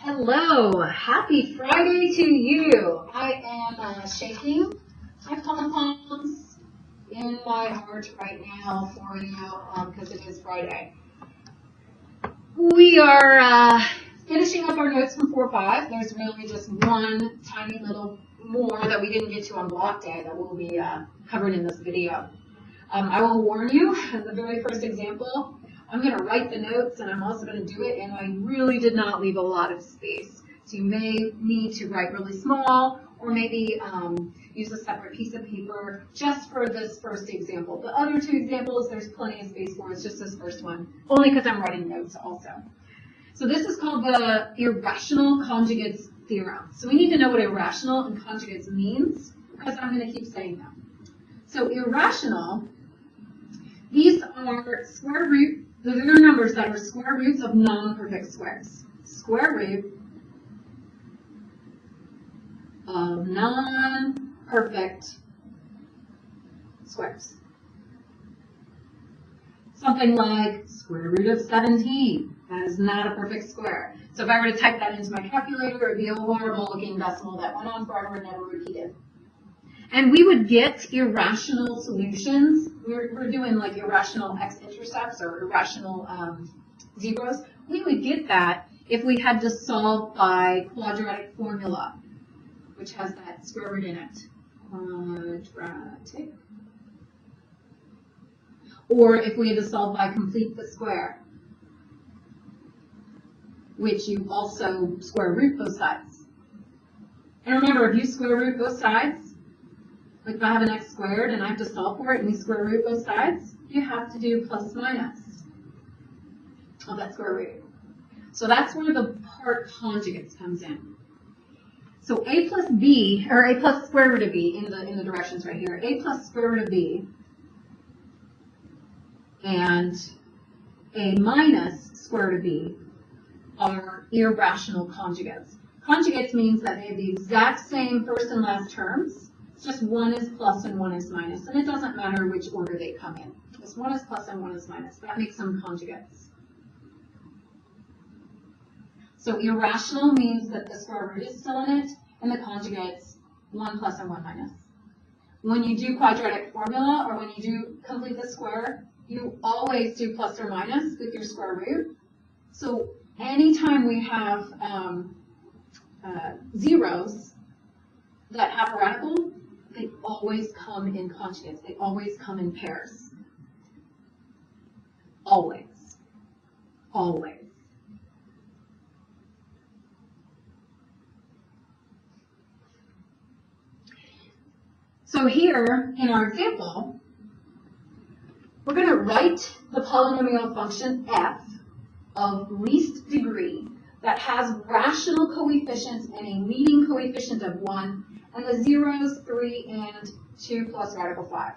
Hello, happy Friday to you. I am shaking my pom-poms in my heart right now for you because it is Friday. We are finishing up our notes from 4-5. There's really just one tiny little more that we didn't get to on block day that will be covered in this video. I will warn you, the very first example, I'm going to write the notes and I'm also going to do it, and I really did not leave a lot of space. So you may need to write really small or maybe use a separate piece of paper just for this first example. The other two examples, there's plenty of space for. It's just this first one, only because I'm writing notes also. So this is called the irrational conjugates theorem. So we need to know what irrational and conjugates means because I'm going to keep saying them. So irrational, these are square root. Those are numbers that are square roots of non-perfect squares. Square root of non-perfect squares. Something like square root of 17. That is not a perfect square. So if I were to type that into my calculator, it would be a horrible looking decimal that went on forever and never repeated. And we would get irrational solutions. We're doing like irrational x-intercepts or irrational zeros. We would get that if we had to solve by quadratic formula, which has that square root in it. Quadratic. Or if we had to solve by complete the square, which you also square root both sides. And remember, if you square root both sides, like if I have an x squared and I have to solve for it and we square root both sides, you have to do plus minus of that square root. So that's where the part conjugates comes in. So a plus b, or a plus square root of b in the directions right here, a plus square root of b and a minus square root of b are irrational conjugates. Conjugates means that they have the exact same first and last terms. It's just one is plus and one is minus, and it doesn't matter which order they come in. Just one is plus and one is minus. That makes them conjugates. So irrational means that the square root is still in it, and the conjugates 1 plus and 1 minus. When you do quadratic formula, or when you do complete the square, you always do plus or minus with your square root. So anytime we have zeros that have a radical, they always come in conjugates. They always come in pairs. Always. Always. So here, in our example, we're going to write the polynomial function f of least degree that has rational coefficients and a leading coefficient of 1, and the zeros 3 and 2 plus radical 5.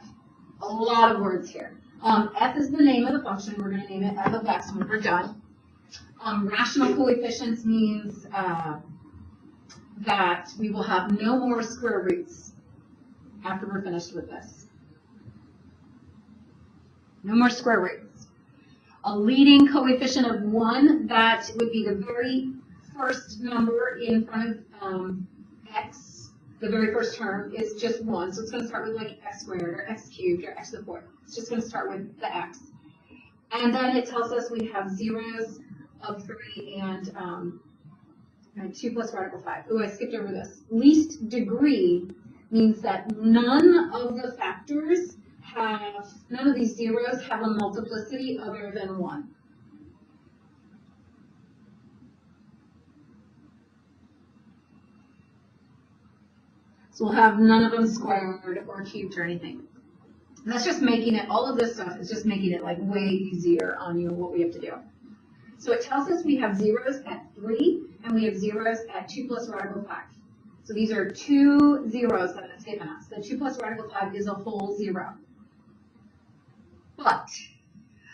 A lot of words here. F is the name of the function. We're going to name it f of x when we're done. Rational coefficients means that we will have no more square roots after we're finished with this. No more square roots. A leading coefficient of 1, that would be the very first number in front of x. The very first term is just 1, so it's going to start with like x squared or x cubed or x to the 4th. It's just going to start with the x. And then it tells us we have zeros of 3 and 2 plus radical 5. Oh, I skipped over this. Least degree means that none of the factors none of these zeros have a multiplicity other than 1. So we'll have none of them squared or cubed or anything. And that's just making it, all of this stuff is just making it like way easier on you what we have to do. So it tells us we have zeros at 3 and we have zeros at 2 plus radical 5. So these are two zeros that it's given us. The 2 plus radical 5 is a whole 0. But,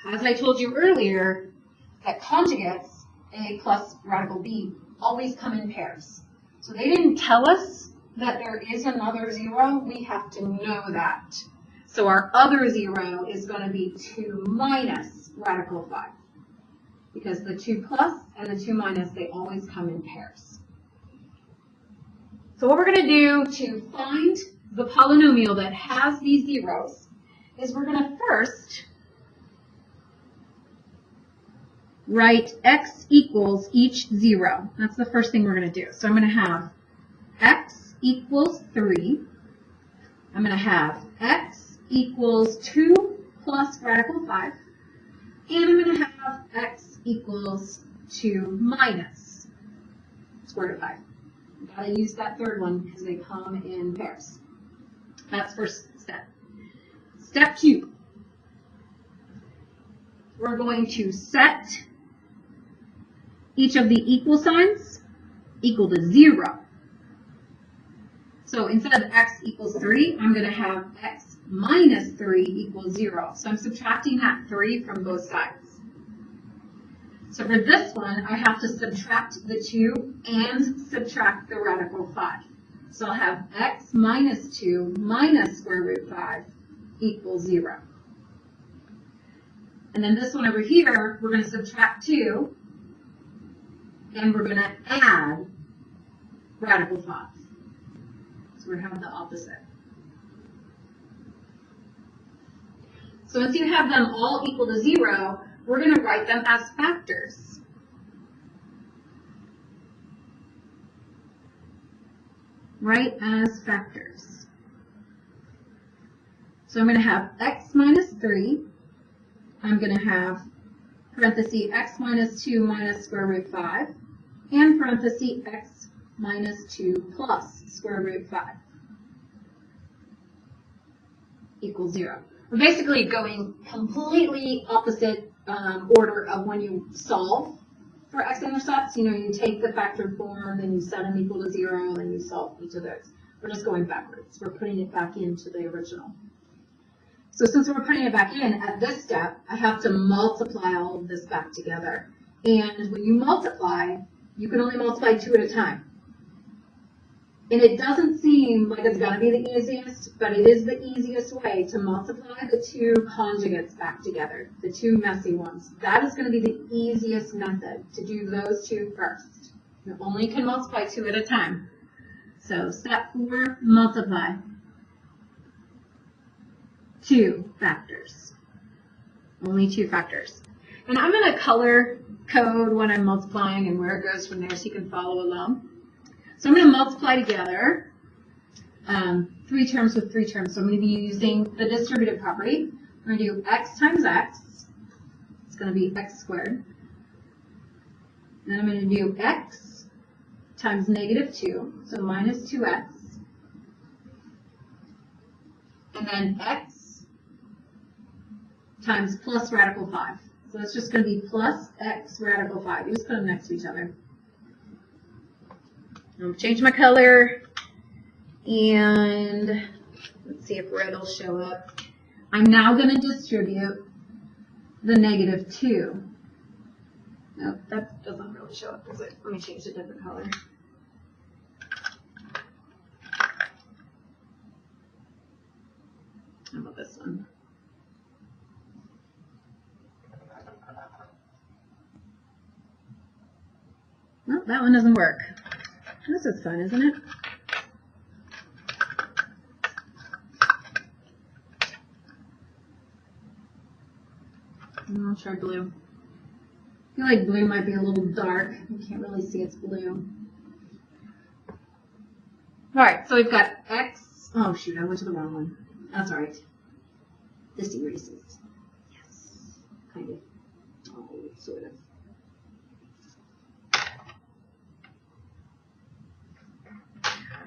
as I told you earlier, that conjugates, a plus radical b, always come in pairs. So they didn't tell us that there is another 0. We have to know that. So our other 0 is going to be 2 minus radical 5. because the 2 plus and the 2 minus, they always come in pairs. So what we're going to do to find the polynomial that has these zeros is we're going to first write x equals each 0. That's the first thing we're going to do. So I'm going to have x equals 3. I'm going to have x equals 2 plus radical 5. And I'm going to have x equals 2 minus square root of 5. You've got to use that third one because they come in pairs. That's first step. Step 2. We're going to set each of the equal signs equal to 0. So instead of x equals 3, I'm going to have x minus 3 equals 0. So I'm subtracting that 3 from both sides. So for this one, I have to subtract the 2 and subtract the radical 5. So I'll have x minus 2 minus square root 5 equals 0. And then this one over here, we're going to subtract 2, and we're going to add radical 5. So we have the opposite. So once you have them all equal to 0, we're going to write them as factors. Write as factors. So I'm going to have x minus 3. I'm going to have parenthesis x minus 2 minus square root 5, and parenthesis x minus 2 plus square root 5 equals 0. We're basically going completely opposite order of when you solve for x-intercepts. You know, you take the factored form, then you set them equal to 0, and you solve each of those. We're just going backwards. We're putting it back into the original. So since we're putting it back in, at this step, I have to multiply all of this back together. And when you multiply, you can only multiply 2 at a time. And it doesn't seem like it's going to be the easiest, but it is the easiest way to multiply the 2 conjugates back together, the 2 messy ones. That is going to be the easiest method, to do those 2 first. You only can multiply 2 at a time. So step 4, multiply. 2 factors. Only 2 factors. And I'm going to color code when I'm multiplying and where it goes from there so you can follow along. So I'm going to multiply together 3 terms with 3 terms. So I'm going to be using the distributive property. I'm going to do x times x. It's going to be x squared. And then I'm going to do x times negative 2, so minus 2x. And then x times plus radical 5. So it's just going to be plus x radical 5. You just put them next to each other. I'll change my color, and let's see if red will show up. I'm now going to distribute the negative 2. No, that doesn't really show up, does it? Let me change to a different color. How about this one? Well, that one doesn't work. This is fun, isn't it? I'll try blue. I feel like blue might be a little dark. You can't really see it's blue. Alright, so we've got x. Oh shoot, I went to the wrong one. That's alright. This erases. Yes. Kind of. Oh, sort of.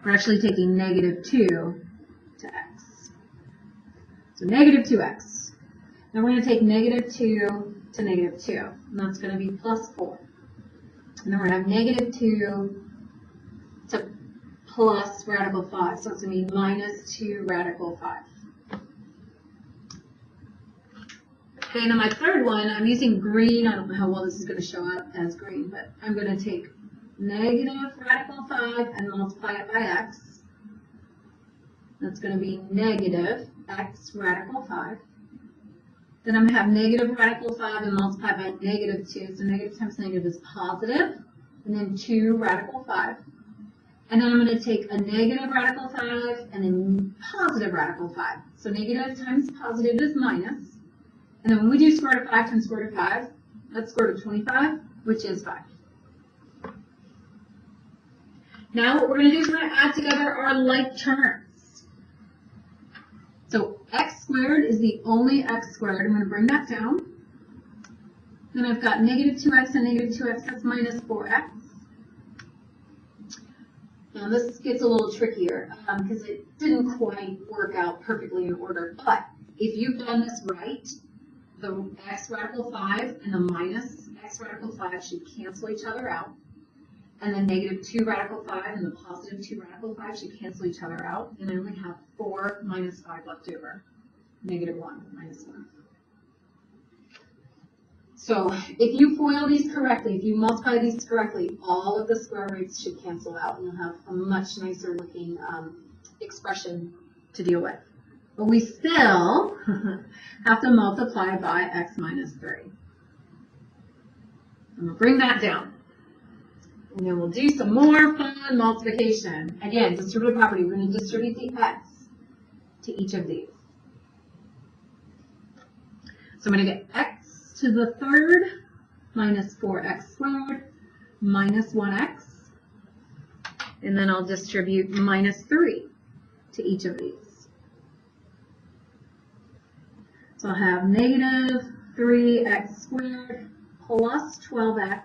We're actually taking negative 2 to x. So negative 2x. Now we're going to take negative 2 to negative 2. And that's going to be plus 4. And then we're going to have negative 2 to plus radical 5. So it's going to be minus 2 radical 5. Okay, and then my third one, I'm using green. I don't know how well this is going to show up as green, but I'm going to take negative radical 5 and multiply it by x. That's going to be negative x radical 5. Then I'm going to have negative radical 5 and multiply by negative 2. So negative times negative is positive, and then 2 radical 5. And then I'm going to take a negative radical 5 and then positive radical 5. So negative times positive is minus. And then when we do square root of 5 times square root of 5, that's square root of 25, which is 5. Now what we're going to do is we're going to add together our like terms. So x squared is the only x squared. I'm going to bring that down. Then I've got negative 2x and negative 2x, that's minus 4x. Now this gets a little trickier because it didn't quite work out perfectly in order. But if you've done this right, the x radical 5 and the minus x radical 5 should cancel each other out. And then negative 2 radical 5 and the positive 2 radical 5 should cancel each other out. And I only have 4 minus 5 left over. Negative 1 minus 1. So if you FOIL these correctly, if you multiply these correctly, all of the square roots should cancel out and you'll have a much nicer looking expression to deal with. But we still have to multiply by x minus 3. I'm going to bring that down. And then we'll do some more fun multiplication. Again, distributive property. We're going to distribute the x to each of these. So I'm going to get x to the third minus 4x squared minus 1x. And then I'll distribute minus 3 to each of these. So I'll have negative 3x squared plus 12x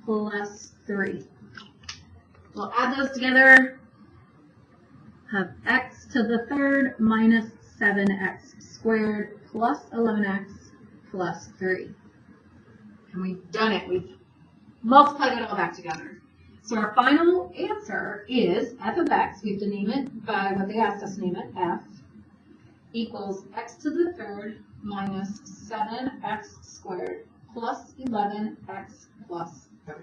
plus 3. We'll add those together. Have x to the third minus 7x squared plus 11x plus 3. And we've done it. We've multiplied it all back together. So our final answer is f of x, we have to name it by what they asked us to name it, f, equals x to the third minus 7x squared plus 11x plus 3.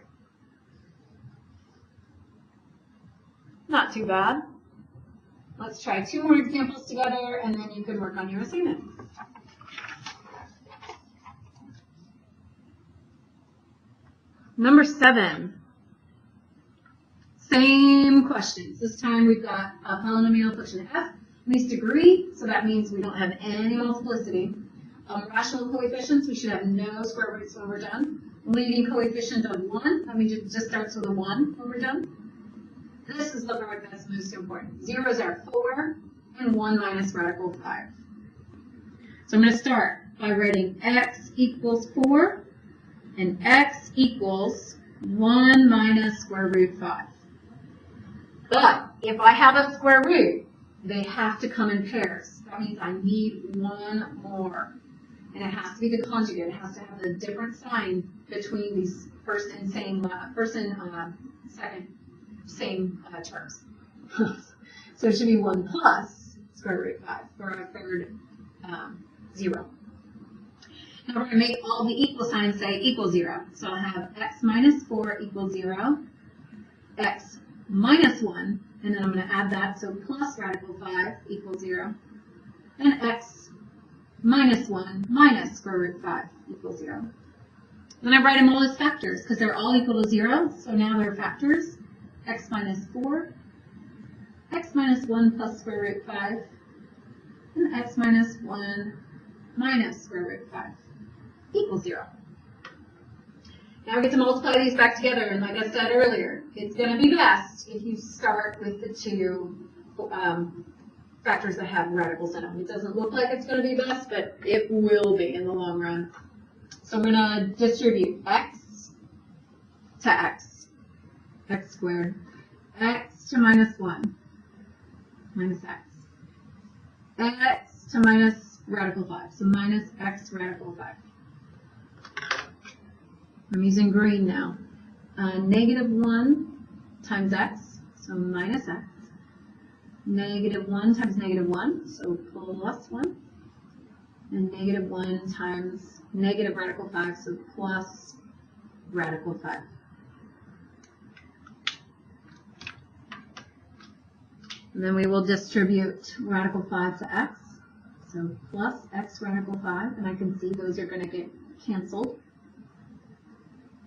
Not too bad. Let's try 2 more examples together, and then you can work on your assignment. Number 7. Same questions. This time we've got a polynomial function f, least degree, so that means we don't have any multiplicity. Rational coefficients, we should have no square roots when we're done. Leading coefficient of 1, that means it just starts with a 1 when we're done. This is the part that's most important. Zeros are 4 and 1 minus radical 5. So I'm going to start by writing x equals 4 and x equals 1 minus square root 5. But if I have a square root, they have to come in pairs. That means I need one more. And it has to be the conjugate. It has to have the different sign between these first and second same terms. So it should be 1 plus square root 5 for our third 0. Now we're going to make all the equal signs say equal 0. So I'll have x minus 4 equals 0, x minus 1, and then I'm going to add that, so plus radical 5 equals 0, and x minus 1 minus square root 5 equals 0. Then I write them all as factors because they're all equal to 0, so now they're factors. X minus 4, x minus 1 plus square root 5, and x minus 1 minus square root 5 equals 0. Now we get to multiply these back together, and like I said earlier, it's going to be best if you start with the 2 factors that have radicals in them. It doesn't look like it's going to be best, but it will be in the long run. So I'm going to distribute x to x, x squared, x to minus 1, minus x to minus radical 5, so minus x radical 5. I'm using green now. Negative 1 times x, so minus x. Negative 1 times negative 1, so plus 1. And negative 1 times negative radical 5, so plus radical 5. And then we will distribute radical 5 to x. So plus x radical 5, and I can see those are going to get canceled.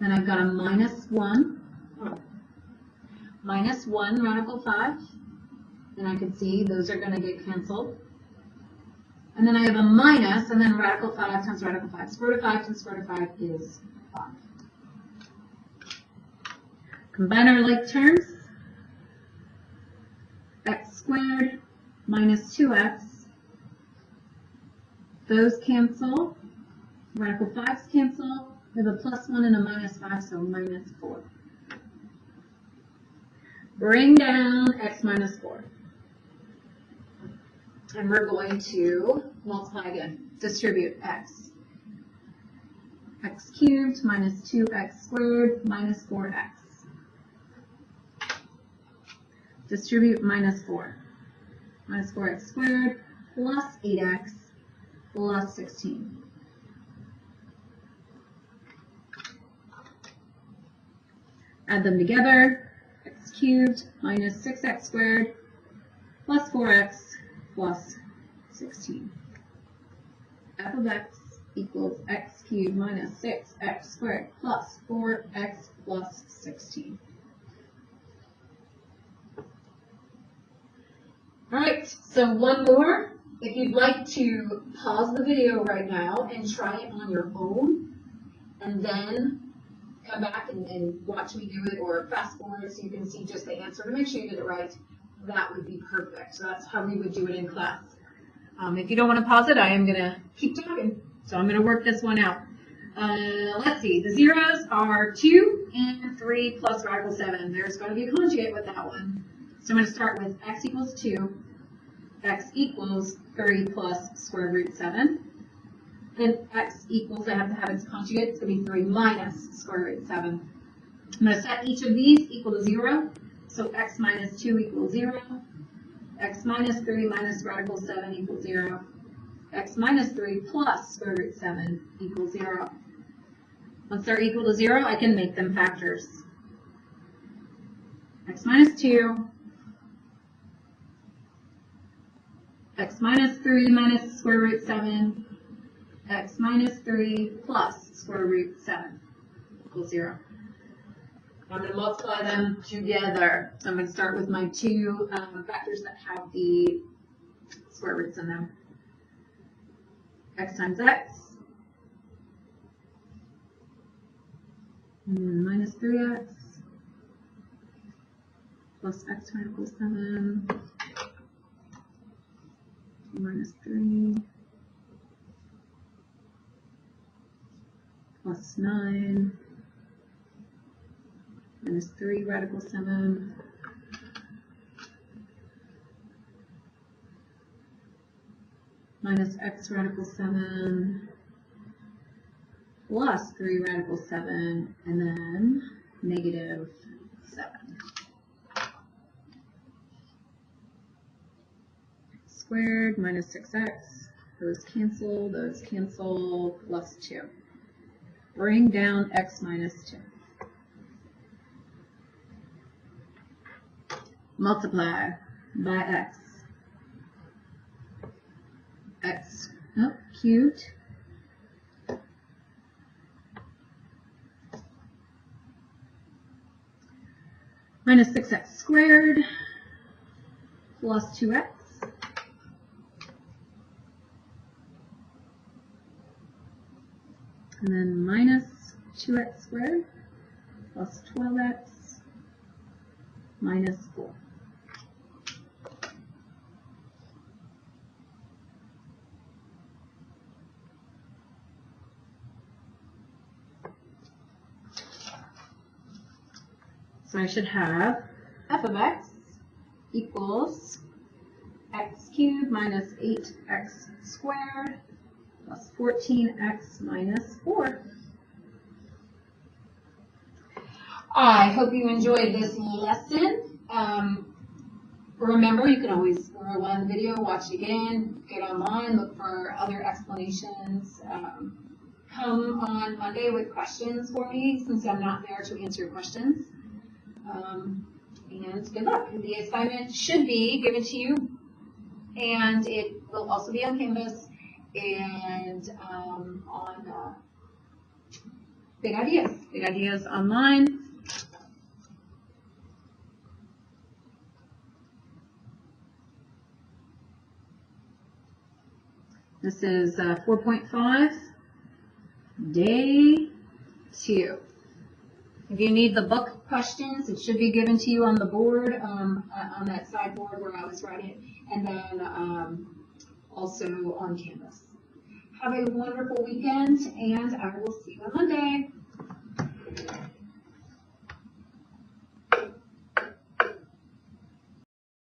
Then I've got a minus 1 radical 5, and I can see those are going to get canceled. And then I have a minus, and then radical 5 times radical 5. Square root of 5 times square root of 5 is 5. Combine our like terms. X squared minus 2x. Those cancel. Radical 5s cancel. We have a plus 1 and a minus 5, so minus 4. Bring down x minus 4. And we're going to multiply again. Distribute x. X cubed minus 2x squared minus 4x. Distribute minus 4. Minus 4x squared plus 8x plus 16. Add them together. X cubed minus 6x squared plus 4x plus 16. F of x equals x cubed minus 6x squared plus 4x plus 16. All right, so one more. If you'd like to pause the video right now and try it on your own, and then come back and watch me do it, or fast forward so you can see just the answer to make sure you did it right, that would be perfect. So that's how we would do it in class. If you don't want to pause it, I am going to keep talking. So I'm going to work this one out. Let's see. The zeros are 2 and 3 plus radical 7. There's going to be a conjugate with that one. So I'm going to start with x equals 2, x equals 3 plus square root 7. Then x equals, I have to have its conjugate, it's going to be 3 minus square root 7. I'm going to set each of these equal to 0. So x minus 2 equals 0. X minus 3 minus radical 7 equals 0. X minus 3 plus square root 7 equals 0. Once they're equal to 0, I can make them factors. X minus 2, x minus 3 minus square root 7, x minus 3 plus square root 7 equals 0. I'm going to multiply them together. So I'm going to start with my two factors that have the square roots in them. X times x, and then minus 3x, plus x radical 7, minus 3, plus 9, minus 3 radical 7, minus x radical 7, plus 3 radical 7, and then negative 7. Squared minus 6x, those cancel, plus 2. Bring down x minus 2. Multiply by x. X cubed minus 6x squared plus 2x and then minus 2x squared plus 12x minus 4. So I should have f of x equals x cubed minus 8x squared plus 14x minus 4. I hope you enjoyed this lesson. Remember, you can always rewind the video, watch it again, get online, look for other explanations. Come on Monday with questions for me, since I'm not there to answer your questions. And good luck. The assignment should be given to you And it will also be on Canvas and on Big Ideas Online. This is 4.5, day 2. If you need the book questions, it should be given to you on the board, on that sideboard where I was writing, and then also on Canvas. Have a wonderful weekend, and I will see you on Monday.